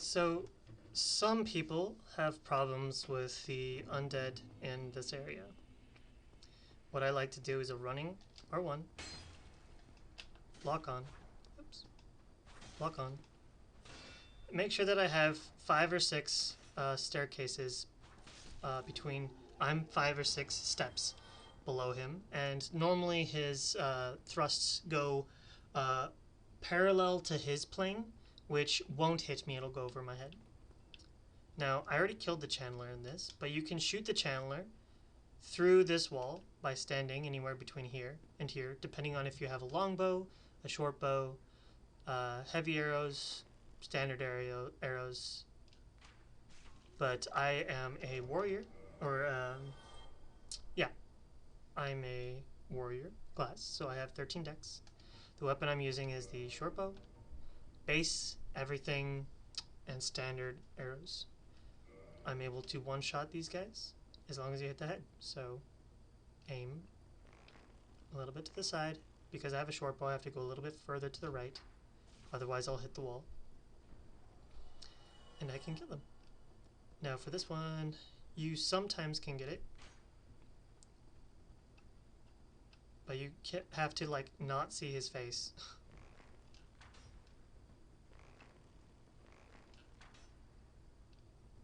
So, some people have problems with the undead in this area. What I like to do is a running R1, lock on, oops, lock on. Make sure that I have 5 or 6 staircases between, I'm 5 or 6 steps below him, and normally his thrusts go parallel to his plane, which won't hit me, it'll go over my head. Now, I already killed the channeler in this, but you can shoot the channeler through this wall by standing anywhere between here and here, depending on if you have a long bow, a short bow, heavy arrows, standard arrows. But I am a warrior, or yeah, I'm a warrior class, so I have 13 dex. The weapon I'm using is the short bow, base, everything, and standard arrows. I'm able to one-shot these guys as long as you hit the head. So aim a little bit to the side. Because I have a short bow, I have to go a little bit further to the right. Otherwise, I'll hit the wall. And I can kill them. Now for this one, you sometimes can get it. But you have to, like, not see his face.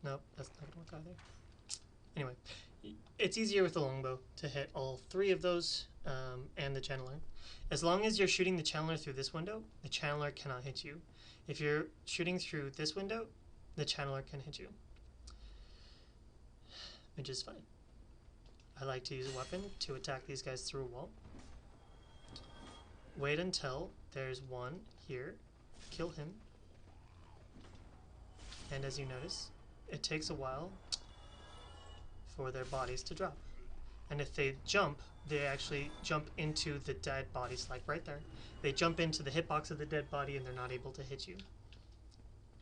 Nope, that's not gonna work either. Anyway, it's easier with the longbow to hit all 3 of those and the channeler. As long as you're shooting the channeler through this window, the channeler cannot hit you. If you're shooting through this window, the channeler can hit you, which is fine. I like to use a weapon to attack these guys through a wall. Wait until there's one here, kill him, and as you notice, it takes a while for their bodies to drop. And if they jump, they actually jump into the dead bodies, like right there. They jump into the hitbox of the dead body and they're not able to hit you,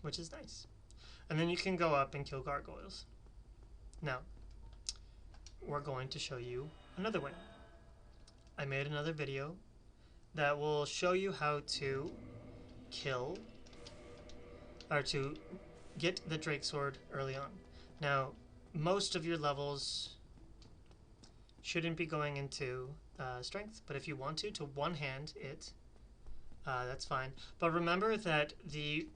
which is nice. And then you can go up and kill gargoyles. Now, we're going to show you another way. I made another video that will show you how to kill, or to get the Drake Sword early on. Now, most of your levels shouldn't be going into strength, but if you want to one-hand it, that's fine. But remember that the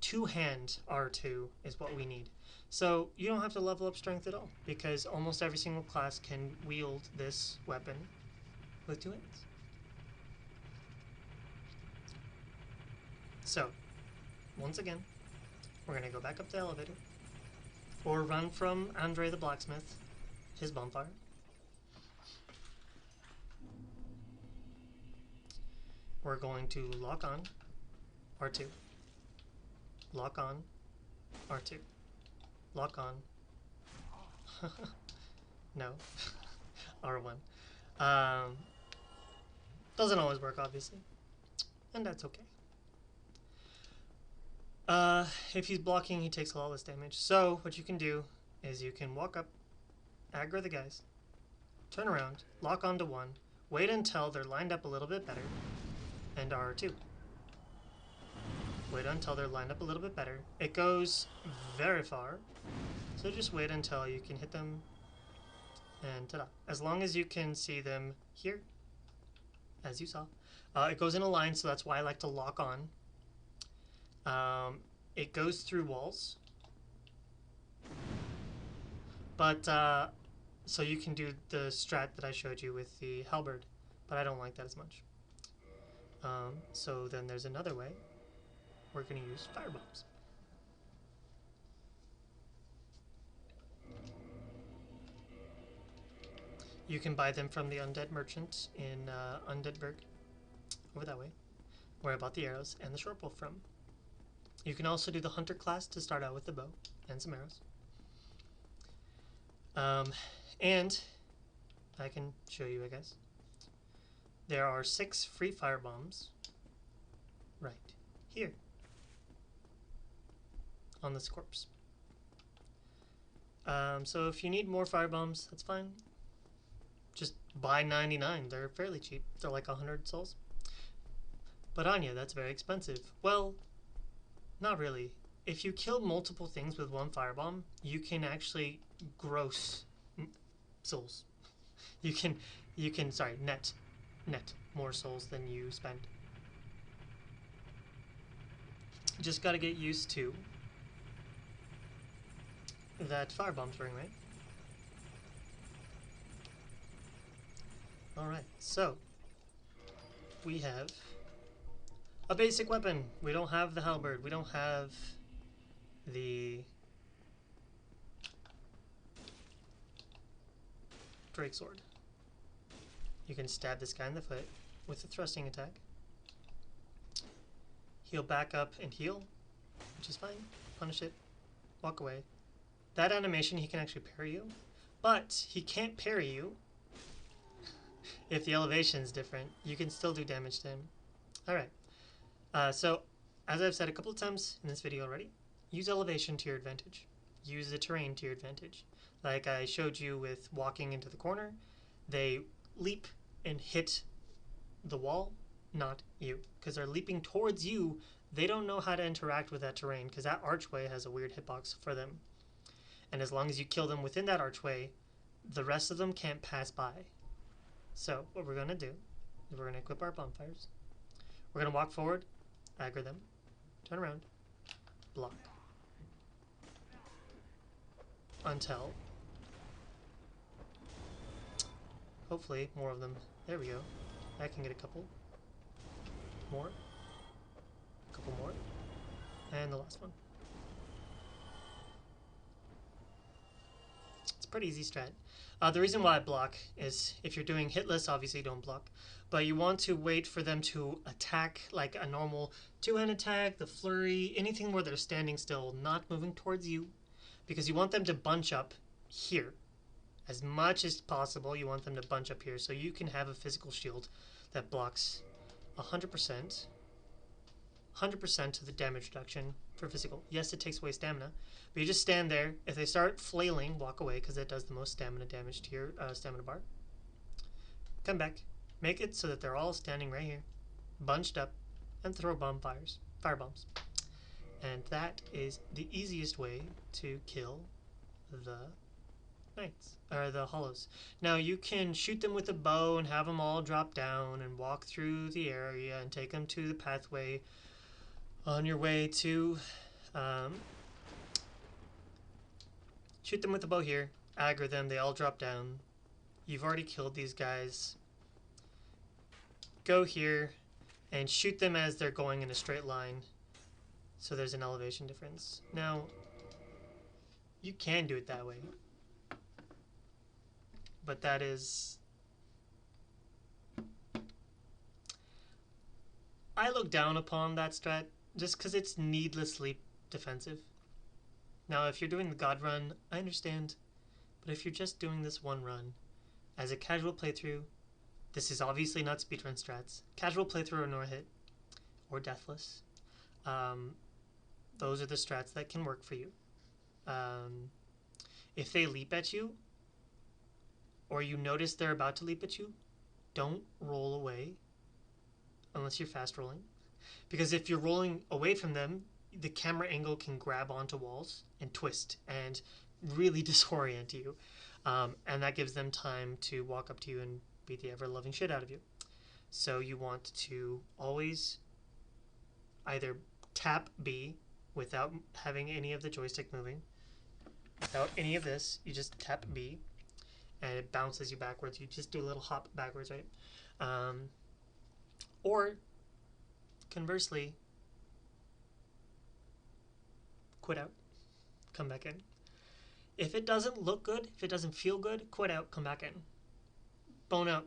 two-hand R2 is what we need. So you don't have to level up strength at all, because almost every single class can wield this weapon with 2 hands. So, once again, we're going to go back up the elevator, or run from Andre the Blacksmith, his bonfire. We're going to lock on R2, lock on R2, lock on, no, R1. Doesn't always work, obviously, and that's okay. If he's blocking, he takes a lot less damage. So what you can do is you can walk up, aggro the guys, turn around, lock onto one, wait until they're lined up a little bit better, and R2. Wait until they're lined up a little bit better. It goes very far, so just wait until you can hit them, and ta-da. As long as you can see them here, as you saw. It goes in a line, so that's why I like to lock on. It goes through walls, but so you can do the strat that I showed you with the halberd, but I don't like that as much. So then there's another way. We're going to use firebombs. You can buy them from the undead merchant in Undeadburg, over that way, where I bought the arrows and the short bow from. You can also do the hunter class to start out with the bow and some arrows. And I can show you, I guess. There are 6 free firebombs right here on this corpse. So if you need more firebombs, that's fine. Just buy 99. They're fairly cheap. They're like 100 souls. But Anya, that's very expensive. Well, not really. if you kill multiple things with one firebomb, you can actually gross souls. You can sorry, net more souls than you spend. Just gotta get used to that firebomb's ring, right? Alright, so we have a basic weapon. We don't have the halberd. We don't have the Drake sword. You can stab this guy in the foot with a thrusting attack. He'll back up and heal, which is fine. Punish it. Walk away. That animation, he can actually parry you, but he can't parry you if the elevation is different. You can still do damage to him. Alright. So, as I've said a couple of times in this video already, use elevation to your advantage. Use the terrain to your advantage. Like I showed you with walking into the corner, they leap and hit the wall, not you. Because they're leaping towards you, they don't know how to interact with that terrain, because that archway has a weird hitbox for them. And as long as you kill them within that archway, the rest of them can't pass by. So, what we're going to do is we're going to equip our bonfires. We're going to walk forward, aggro them, turn around, block. Until, hopefully, more of them. There we go. I can get a couple. More. A couple more. And the last one. It's a pretty easy strat. The reason why I block is if you're doing hitless, obviously don't block. But you want to wait for them to attack like a normal two-hand attack, the flurry, anything where they're standing still, not moving towards you. Because you want them to bunch up here. As much as possible, you want them to bunch up here so you can have a physical shield that blocks 100% of the damage reduction for physical. Yes, it takes away stamina, but you just stand there. If they start flailing, walk away because that does the most stamina damage to your stamina bar. Come back. Make it so that they're all standing right here, bunched up, and throw firebombs. And that is the easiest way to kill the knights, or the hollows. Now you can shoot them with a bow and have them all drop down and walk through the area and take them to the pathway on your way to shoot them with a bow here, aggro them, they all drop down. You've already killed these guys. Go here and shoot them as they're going in a straight line. So there's an elevation difference. Now, you can do it that way. But that is... I look down upon that strat just because it's needlessly defensive. Now, if you're doing the God run, I understand. But if you're just doing this one run, as a casual playthrough, this is obviously not speedrun strats. Casual playthrough or no hit, or deathless. Those are the strats that can work for you. If they leap at you, or you notice they're about to leap at you, don't roll away unless you're fast rolling. Because if you're rolling away from them, the camera angle can grab onto walls and twist and really disorient you. And that gives them time to walk up to you and beat the ever-loving shit out of you. So you want to always either tap B without having any of the joystick moving. Without any of this, you just tap B and it bounces you backwards. You just do a little hop backwards, right? Or conversely, quit out, come back in. If it doesn't look good, if it doesn't feel good, quit out, come back in. Bone out,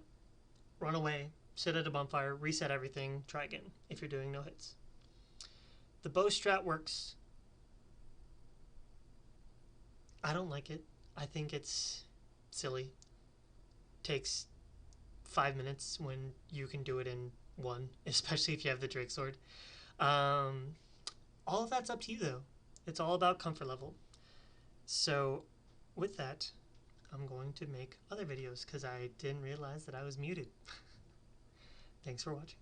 run away, sit at a bonfire, reset everything, try again if you're doing no hits. The bow strat works. I don't like it. I think it's silly. Takes 5 minutes when you can do it in 1, especially if you have the Drake sword. All of that's up to you though. It's all about comfort level. So with that, I'm going to make other videos because I didn't realize that I was muted. Thanks for watching.